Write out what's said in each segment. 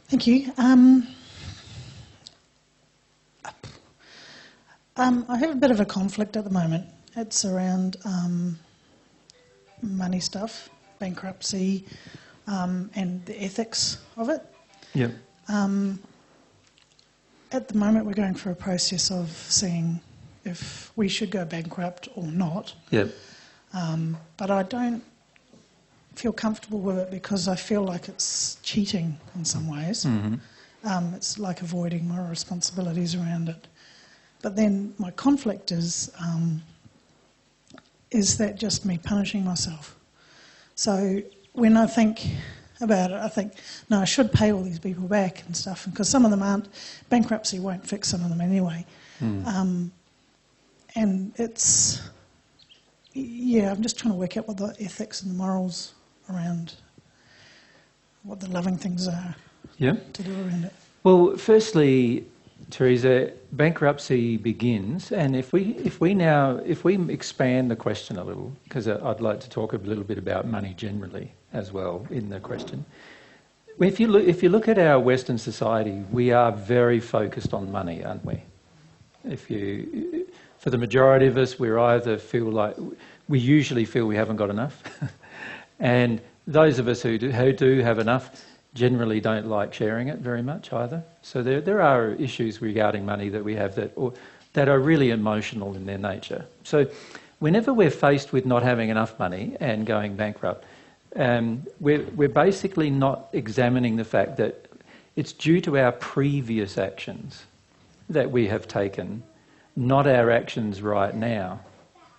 Thank you. I have a bit of a conflict at the moment. It's around money stuff, bankruptcy, and the ethics of it. Yep. At the moment, we're going through a process of seeing if we should go bankrupt or not. Yep. But I don't feel comfortable with it because I feel like it's cheating in some ways. Mm-hmm. It's like avoiding my responsibilities around it. But then my conflict is that just me punishing myself? So when I think about it, I think, no, I should pay all these people back and stuff, because some of them aren't. Bankruptcy won't fix some of them anyway. And it's, yeah, I'm just trying to work out what the ethics and the morals around what the loving things are to do around it. Well, firstly, Teresa, bankruptcy begins, and if we expand the question a little, because I'd like to talk a little bit about money generally as well in the question. If you look at our Western society, we are very focused on money, aren't we? For the majority of us, we usually feel we haven't got enough, and those of us who do have enough generally don't like sharing it very much either. So there are issues regarding money that we have that are really emotional in their nature. So whenever we're faced with not having enough money and going bankrupt, we're basically not examining the fact that it's due to our previous actions that we have taken, not our actions right now.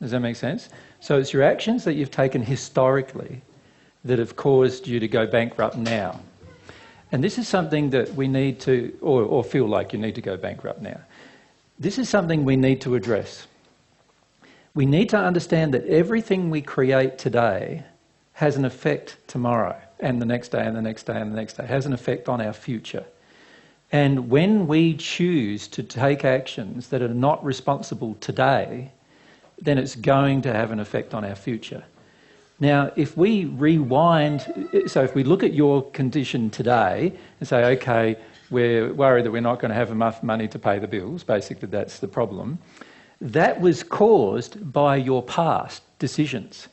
Does that make sense? So it's your actions that you've taken historically that have caused you to go bankrupt now. And this is something that we need to, or feel like you need to go bankrupt now. This is something we need to address. We need to understand that everything we create today has an effect tomorrow, and the next day, and the next day, and the next day, has an effect on our future. And when we choose to take actions that are not responsible today, then it's going to have an effect on our future. Now, if we rewind, so if we look at your condition today and say, okay, we're worried that we're not going to have enough money to pay the bills, basically that's the problem, that was caused by your past decisions.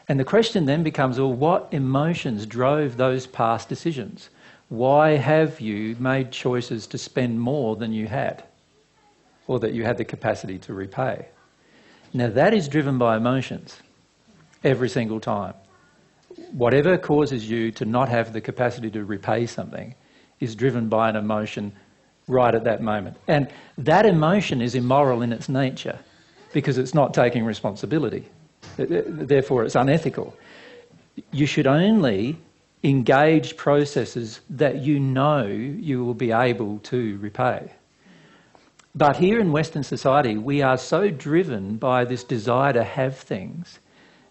And the question then becomes, well, what emotions drove those past decisions? Why have you made choices to spend more than you had, or that you had the capacity to repay? Now, that is driven by emotions. Every single time. Whatever causes you to not have the capacity to repay something is driven by an emotion right at that moment. And that emotion is immoral in its nature because it's not taking responsibility. Therefore, it's unethical. You should only engage processes that you know you will be able to repay. But here in Western society, we are so driven by this desire to have things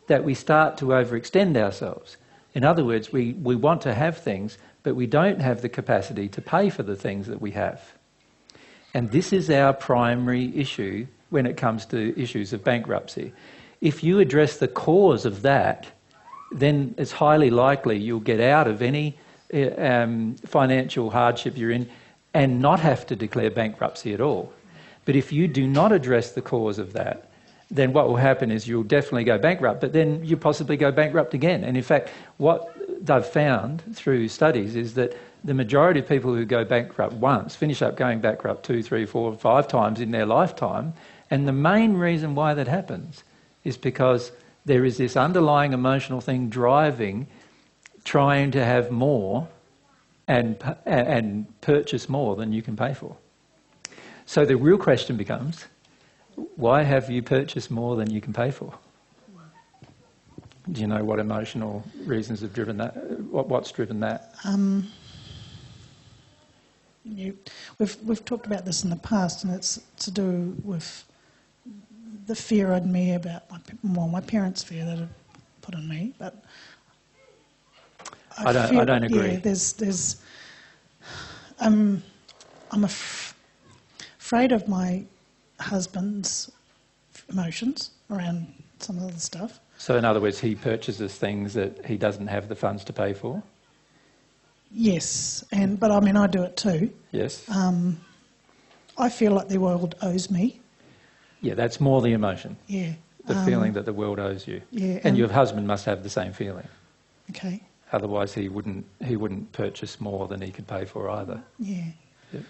that we start to overextend ourselves. In other words, we want to have things, but we don't have the capacity to pay for the things that we have. And this is our primary issue when it comes to issues of bankruptcy. If you address the cause of that, then it's highly likely you'll get out of any financial hardship you're in and not have to declare bankruptcy at all. But if you do not address the cause of that, then what will happen is you'll definitely go bankrupt, but then you possibly go bankrupt again. And in fact, what they've found through studies is that the majority of people who go bankrupt once finish up going bankrupt 2, 3, 4, 5 times in their lifetime. And the main reason why that happens is because there is this underlying emotional thing driving, trying to have more and purchase more than you can pay for. So the real question becomes, why have you purchased more than you can pay for? Do you know what emotional reasons have driven that? What's driven that? We've talked about this in the past, and it's to do with the fear in me about my parents' fear that have put on me. But I don't agree. Yeah, I'm afraid of my husband's emotions around some of the stuff. So in other words, he purchases things that he doesn't have the funds to pay for? Yes, but I mean, I do it too. Yes. I feel like the world owes me. Yeah, that's more the emotion. Yeah. The feeling that the world owes you. Yeah. And your husband must have the same feeling. Okay. Otherwise, he wouldn't purchase more than he could pay for either. Yeah.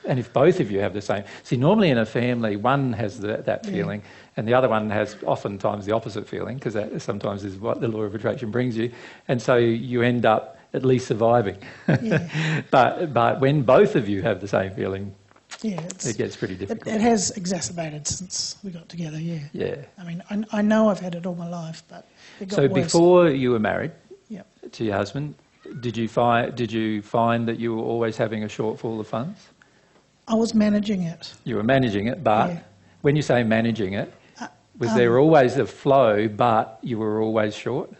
And if both of you have the same... See, normally in a family, one has that feeling and the other one has oftentimes the opposite feeling, because that sometimes is what the law of attraction brings you. And so you end up at least surviving. Yeah. But when both of you have the same feeling, yeah, it gets pretty difficult. It has exacerbated since we got together, yeah. Yeah. I mean, I know I've had it all my life, but it got So worse. before you were married Yep. to your husband, did you find that you were always having a shortfall of funds? I was managing it. You were managing it, but Yeah. when you say managing it, was there always a flow, but you were always short?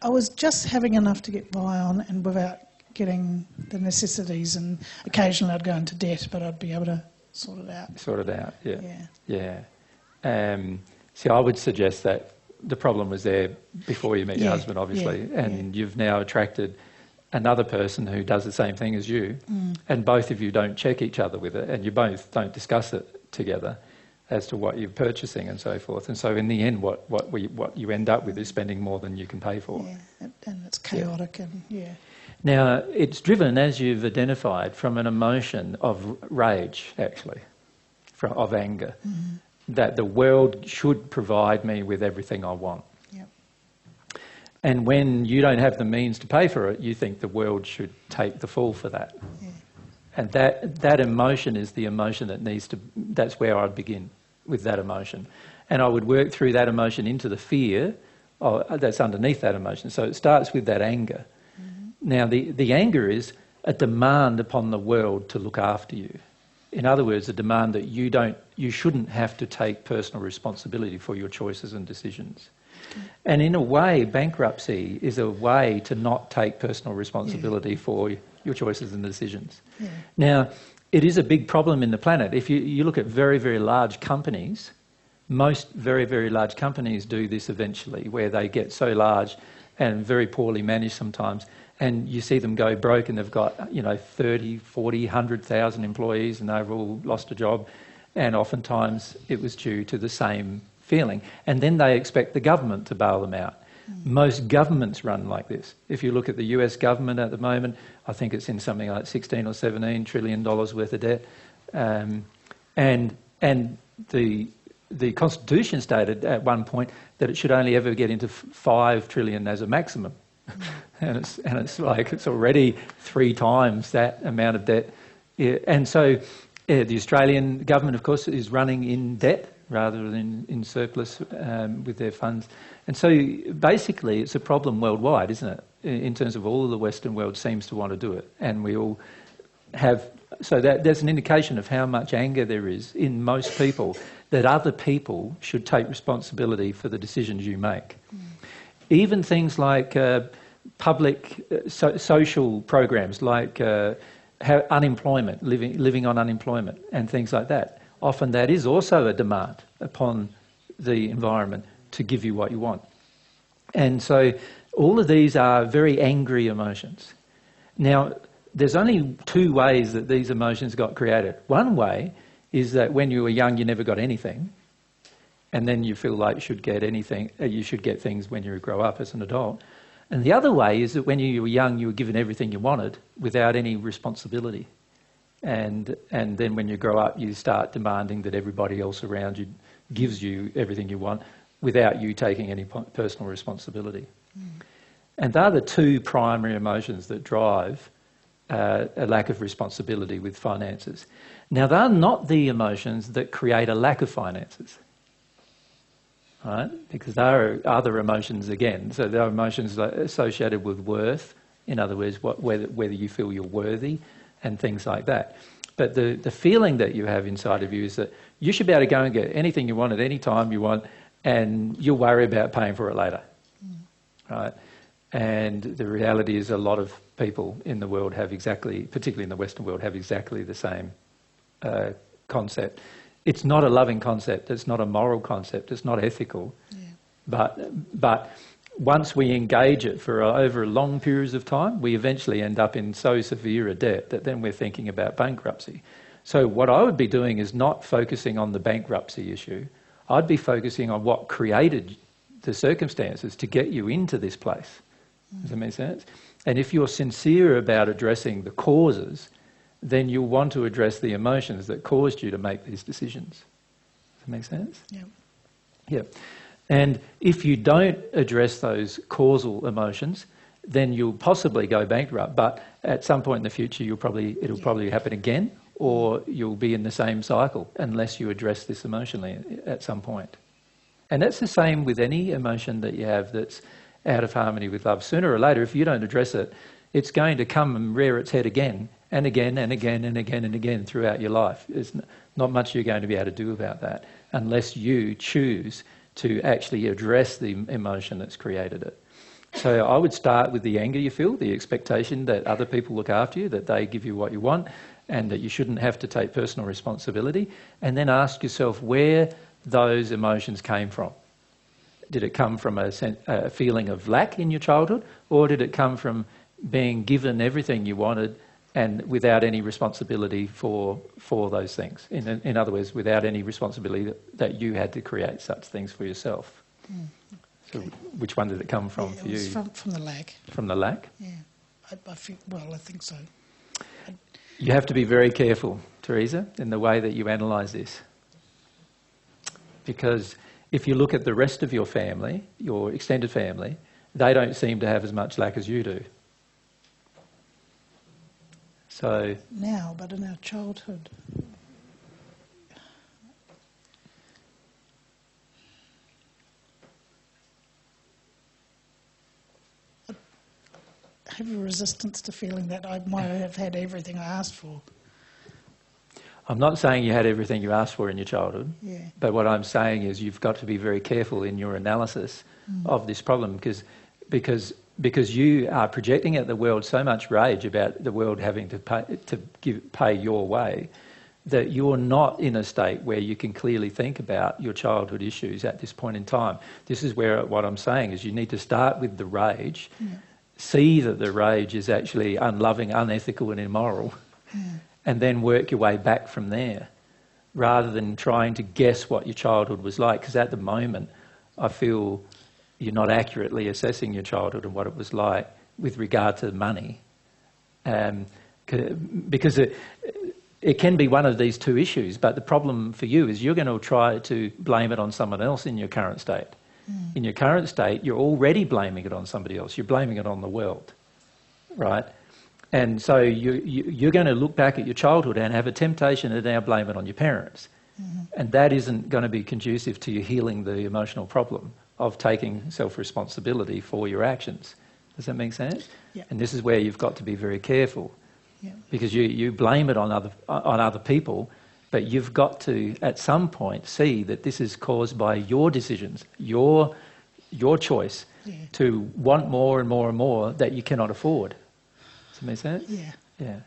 I was just having enough to get by on and without getting the necessities, and occasionally I'd go into debt, but I'd be able to sort it out. Sort it out, yeah. Yeah. Yeah. See, I would suggest that the problem was there before you met your husband, obviously, and you've now attracted another person who does the same thing as you, and both of you don't check each other with it, and you both don't discuss it together as to what you're purchasing and so forth. And so in the end, what you end up with is spending more than you can pay for. Yeah, and it's chaotic, and Now, it's driven, as you've identified, from an emotion of rage, actually, of anger, that the world should provide me with everything I want. Yep. And when you don't have the means to pay for it, you think the world should take the fall for that. Yeah. And that emotion is the emotion that's where I'd begin, with that emotion. And I would work through that emotion into the fear that's underneath that emotion. So it starts with that anger. Now, the anger is a demand upon the world to look after you. In other words, a demand that you shouldn't have to take personal responsibility for your choices and decisions. Okay. And in a way, bankruptcy is a way to not take personal responsibility for your choices and decisions. Yeah. Now, it is a big problem in the planet. If you look at very, very large companies, most very, very large companies do this eventually, where they get so large and very poorly managed sometimes, and you see them go broke and they've got 30, 40, 100,000 employees and they've all lost a job, and oftentimes it was due to the same feeling. And then they expect the government to bail them out. Most governments run like this. If you look at the US government at the moment, I think it's in something like $16 or $17 trillion worth of debt. And the Constitution stated at one point that it should only ever get into 5 trillion as a maximum. And it's already 3 times that amount of debt. Yeah. And so the Australian government, of course, is running in debt rather than in surplus with their funds. And so basically it's a problem worldwide, isn't it? In terms of all of the Western world seems to want to do it. And we all have... So there's an indication of how much anger there is in most people that other people should take responsibility for the decisions you make. Even things like public social programs, like unemployment, living on unemployment and things like that. Often that is also a demand upon the environment to give you what you want. And so all of these are very angry emotions. Now, there's only 2 ways that these emotions got created. One way is that when you were young, you never got anything, and then you feel like you should get anything. You should get things when you grow up as an adult. And the other way is that when you were young, you were given everything you wanted without any responsibility. And then when you grow up, you start demanding that everybody else around you gives you everything you want without you taking any personal responsibility. And they're the 2 primary emotions that drive a lack of responsibility with finances. Now, they're not the emotions that create a lack of finances, right? Because there are other emotions again. So there are emotions associated with worth, in other words, whether you feel you're worthy and things like that. But the feeling that you have inside of you is that you should be able to go and get anything you want at any time you want, and you'll worry about paying for it later, right? And the reality is a lot of people in the world have particularly in the Western world, have exactly the same concept. It's not a loving concept, it's not a moral concept, it's not ethical, but once we engage it for over long periods of time, we eventually end up in so severe a debt that then we're thinking about bankruptcy. So what I would be doing is not focusing on the bankruptcy issue. I'd be focusing on what created the circumstances to get you into this place. Does that make sense? And if you're sincere about addressing the causes, then you'll want to address the emotions that caused you to make these decisions. Does that make sense? Yeah. Yeah. And if you don't address those causal emotions, then you'll possibly go bankrupt. But at some point in the future, it'll probably happen again, or you'll be in the same cycle unless you address this emotionally at some point. And that's the same with any emotion that you have that's out of harmony with love. Sooner or later, if you don't address it, it's going to come and rear its head again and again and again and again and again throughout your life. There's not much you're going to be able to do about that unless you choose to actually address the emotion that's created it. So I would start with the anger you feel, the expectation that other people look after you, that they give you what you want, and that you shouldn't have to take personal responsibility, and then ask yourself where those emotions came from. Did it come from a feeling of lack in your childhood, or did it come from being given everything you wanted and without any responsibility for those things? In other words, without any responsibility that you had to create such things for yourself. So which one did it come from for you? It was from the lack. From the lack? Yeah, I think so. You have to be very careful, Teresa, in the way that you analyse this. Because if you look at the rest of your family, your extended family, they don't seem to have as much lack as you do. So now, but in our childhood, I have a resistance to feeling that I might have had everything I asked for. I'm not saying you had everything you asked for in your childhood, but what I'm saying is you've got to be very careful in your analysis of this problem because you are projecting at the world so much rage about the world having to pay your way that you're not in a state where you can clearly think about your childhood issues at this point in time. This is where what I'm saying is you need to start with the rage, see that the rage is actually unloving, unethical and immoral, and then work your way back from there, rather than trying to guess what your childhood was like. Because at the moment, I feel you're not accurately assessing your childhood and what it was like with regard to money. Because it can be one of these two issues, but the problem for you is you're going to try to blame it on someone else in your current state. In your current state, you're already blaming it on somebody else. You're blaming it on the world, right? And so you're going to look back at your childhood and have a temptation to now blame it on your parents. And that isn't going to be conducive to you healing the emotional problem of taking self-responsibility for your actions. Does that make sense? Yeah. And this is where you've got to be very careful, because you blame it on other people, but you've got to, at some point, see that this is caused by your decisions, your choice to want more and more and more that you cannot afford. Does that make sense? Yeah.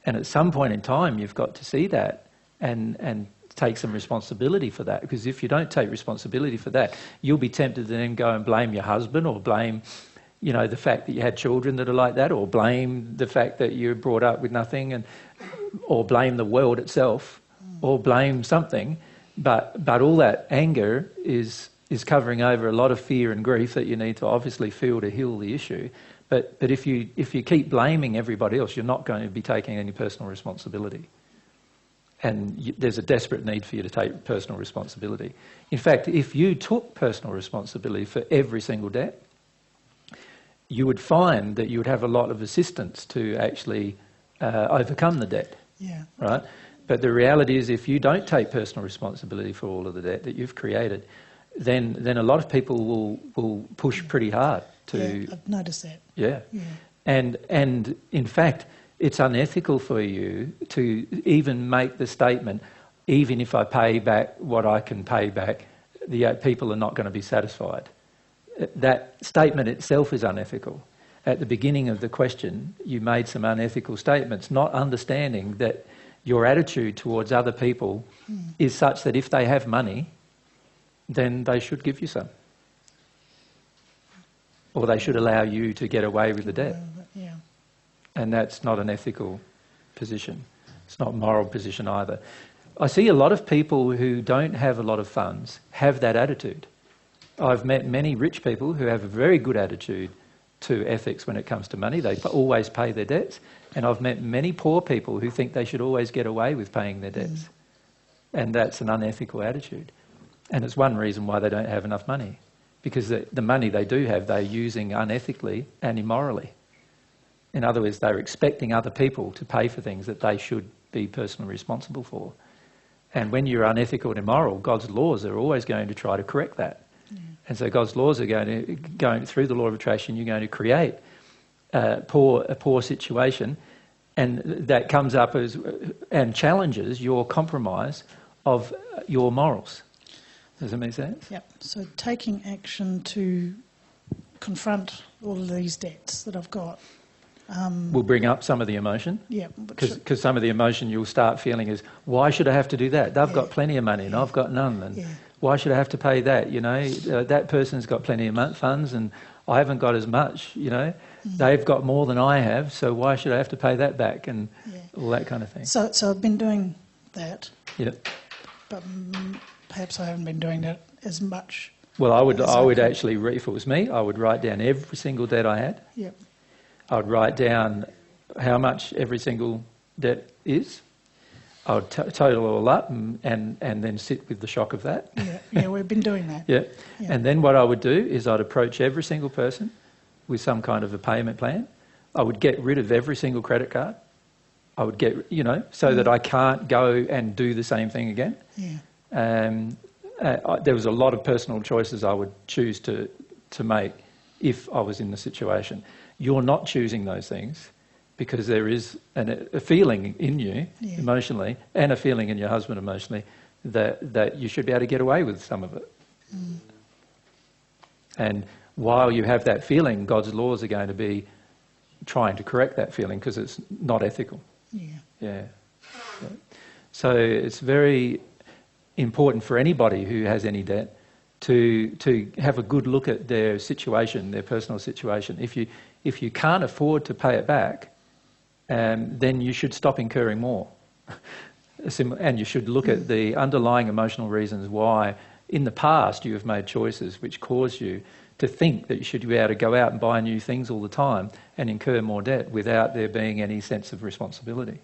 And at some point in time, you've got to see that and take some responsibility for that. Because if you don't take responsibility for that, you'll be tempted to then go and blame your husband, or blame, the fact that you had children that are like that, or blame the fact that you were brought up with nothing, or blame the world itself, or blame something. But all that anger is covering over a lot of fear and grief that you need to obviously feel to heal the issue. But if you keep blaming everybody else, you're not going to be taking any personal responsibility. And there's a desperate need for you to take personal responsibility. In fact, if you took personal responsibility for every single debt, you would find that you would have a lot of assistance to actually overcome the debt. Yeah. Right? But the reality is, if you don't take personal responsibility for all of the debt that you've created, then a lot of people will push pretty hard to... Yeah, I've noticed that. Yeah. And in fact, it's unethical for you to even make the statement, even if I pay back what I can pay back, the people are not going to be satisfied. That statement itself is unethical. At the beginning of the question, you made some unethical statements, not understanding that your attitude towards other people is such that if they have money, then they should give you some. or they should allow you to get away with the debt. Yeah. And that's not an ethical position. It's not a moral position either. I see a lot of people who don't have a lot of funds have that attitude. I've met many rich people who have a very good attitude to ethics when it comes to money. They always pay their debts. And I've met many poor people who think they should always get away with paying their debts. And that's an unethical attitude. And it's one reason why they don't have enough money. Because the money they do have, they're using unethically and immorally. In other words, they're expecting other people to pay for things that they should be personally responsible for. And when you're unethical and immoral, God's laws are always going to try to correct that. And so God's laws are going through the law of attraction, you're going to create a poor situation, and that comes up and challenges your compromise of your morals. Does that make sense? Yep. So taking action to confront all of these debts that I've got. Will bring up some of the emotion. Yeah. Because some of the emotion you'll start feeling is, why should I have to do that? They've got plenty of money and I've got none. And why should I have to pay that? You know, that person's got plenty of funds and I haven't got as much, you know. They've got more than I have, so why should I have to pay that back? And all that kind of thing. So I've been doing that. Yep. But perhaps I haven't been doing that as much. Well, I would actually, if it was me, I would write down every single debt I had. Yep. I'd write down how much every single debt is. I would total it all up and then sit with the shock of that. Yeah, we've been doing that. Yeah. And then what I would do is I'd approach every single person with some kind of a payment plan. I would get rid of every single credit card. I would get, so that I can't go and do the same thing again. Yeah. There was a lot of personal choices I would choose to make if I was in the situation. You're not choosing those things because there is a feeling in you emotionally and a feeling in your husband emotionally that you should be able to get away with some of it. And while you have that feeling, God's laws are going to be trying to correct that feeling because it's not ethical. Yeah. So it's very important for anybody who has any debt to have a good look at their situation, their personal situation. If you can't afford to pay it back, then you should stop incurring more. And you should look at the underlying emotional reasons why in the past you have made choices which cause you to think that you should be able to go out and buy new things all the time and incur more debt without there being any sense of responsibility.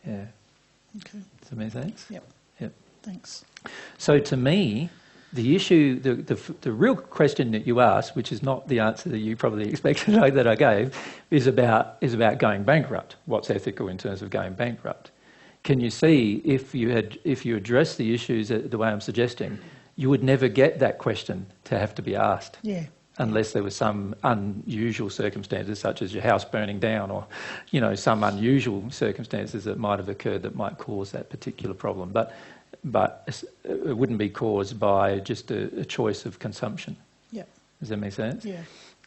Yeah. Okay. Does that make sense? Yep. Yep. Thanks. So to me, the issue, the real question that you asked, which is not the answer that you probably expected that I gave, is about going bankrupt. What's ethical in terms of going bankrupt? Can you see if you address the issues the way I'm suggesting, you would never get that question to have to be asked. Yeah. Unless there was some unusual circumstances, such as your house burning down, or some unusual circumstances that might have occurred that might cause that particular problem. But it wouldn't be caused by just a choice of consumption. Yeah. Does that make sense? Yeah.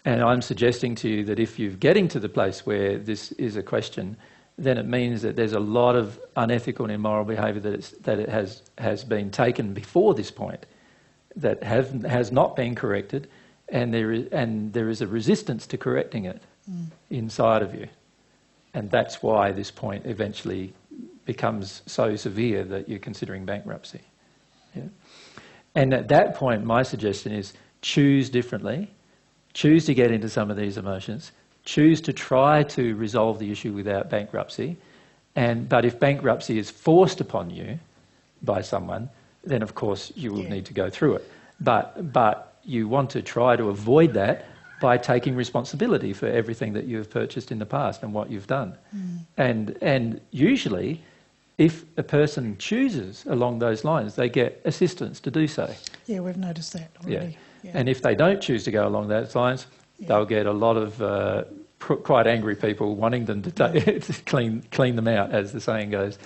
And I'm suggesting to you that if you're getting to the place where this is a question, then it means that there's a lot of unethical and immoral behaviour that it has been taken before this point that has not been corrected, and there is a resistance to correcting it inside of you, and that's why this point eventually becomes so severe that you're considering bankruptcy. Yeah? And at that point, my suggestion is choose differently, choose to get into some of these emotions, choose to try to resolve the issue without bankruptcy, but if bankruptcy is forced upon you by someone, then of course you will need to go through it. But you want to try to avoid that by taking responsibility for everything that you have purchased in the past and what you've done. And usually, if a person chooses along those lines, they get assistance to do so. Yeah, we've noticed that already. Yeah. And if they don't choose to go along those lines, they'll get a lot of quite angry people wanting them to clean them out, as the saying goes.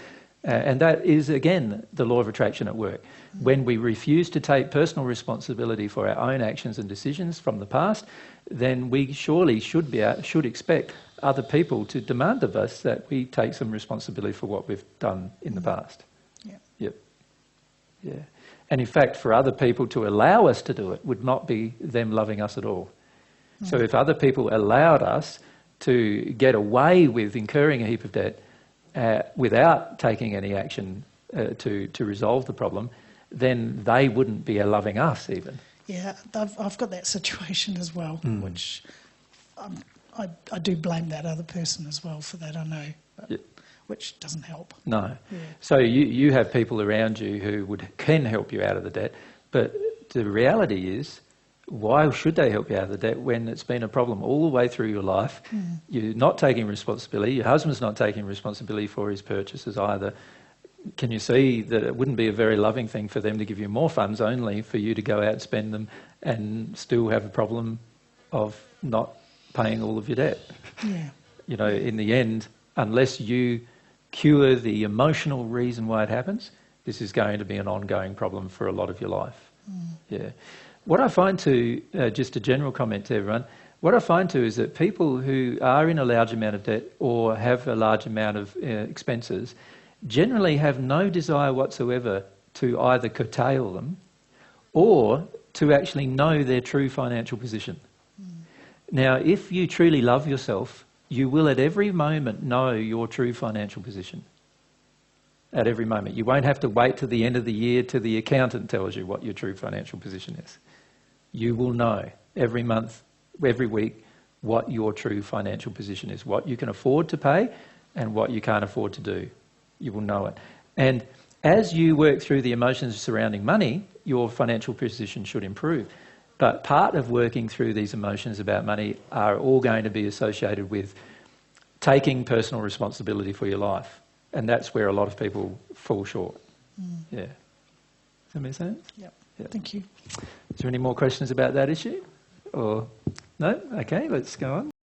And that is, again, the law of attraction at work. When we refuse to take personal responsibility for our own actions and decisions from the past, then we surely should expect other people to demand of us that we take some responsibility for what we've done in the past. Yep. Yeah. And in fact, for other people to allow us to do it would not be them loving us at all. So if other people allowed us to get away with incurring a heap of debt without taking any action to resolve the problem, then they wouldn't be loving us even. Yeah, I've got that situation as well, which I do blame that other person as well for that, I know, but, which doesn't help. No. Yeah. So you have people around you who can help you out of the debt, but the reality is, why should they help you out of the debt when it's been a problem all the way through your life? You're not taking responsibility, your husband's not taking responsibility for his purchases either. Can you see that it wouldn't be a very loving thing for them to give you more funds only for you to go out and spend them and still have a problem of not paying all of your debt? Yeah. You know, in the end, unless you cure the emotional reason why it happens, this is going to be an ongoing problem for a lot of your life. Yeah. What I find too, just a general comment to everyone, what I find too is that people who are in a large amount of debt or have a large amount of expenses generally have no desire whatsoever to either curtail them or to actually know their true financial position. Now, if you truly love yourself, you will at every moment know your true financial position. At every moment. You won't have to wait till the end of the year till the accountant tells you what your true financial position is. You will know every month, every week, what your true financial position is, what you can afford to pay and what you can't afford to do. You will know it. And as you work through the emotions surrounding money, your financial position should improve. But part of working through these emotions about money are all going to be associated with taking personal responsibility for your life. And that's where a lot of people fall short. Yeah. Does that make sense? Yep. Thank you. Is there any more questions about that issue? Or no? Okay, let's go on.